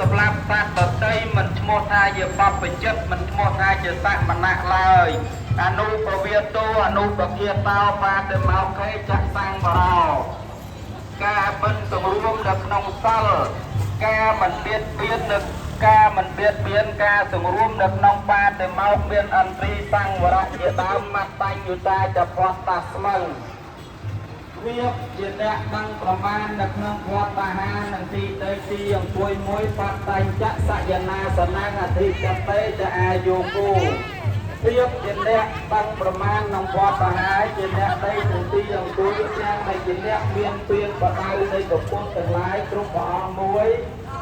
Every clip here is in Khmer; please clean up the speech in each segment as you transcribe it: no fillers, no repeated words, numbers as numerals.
សម្រាប់សត្វដតីមិនឈ្មោះថាជាបព្វជិតមិនឈ្មោះថាជាសមណៈឡើយអនុពវាទោអនុពគាតោបាទៅមកខេចសង្វរោការមិនសម្រួមនៅក្នុងសិលការមិនបៀតបៀននៅការមិនបៀតបៀនការសម្រួមនៅក្នុងបាទៅមកមានអន្ត្រីសង្វរៈជាដើមមត្តញ្ញុតាចផោះតាស្មឹងវាជាអ្នកដឹងប្រមាណនៅក្នុងវត្តបាហានិងទីដីទីអង្គុយមួយបតញ្ចសយនាសនាអធិកតេចអាយុគូវាជាអ្នកដឹងប្រមាណក្នុងវត្តបាហាជាអ្នកដីនិងទីអង្គុយទាំងដែលជាអ្នកមានពៀនបដៅនៃប្រពុតទាំងឡាយគ្រប់ព្រះអង្គមួយ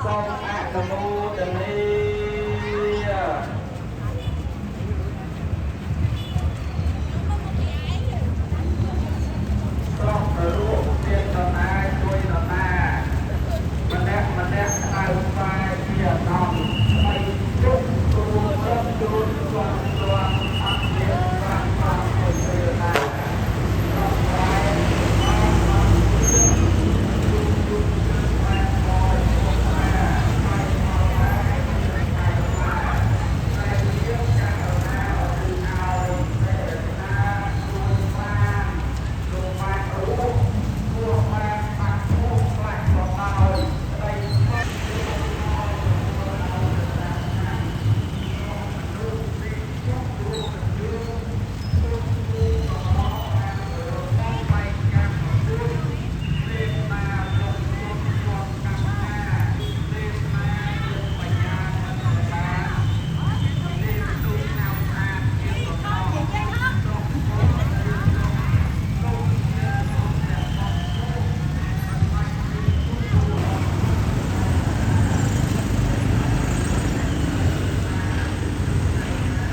សូមអនុមោទនារ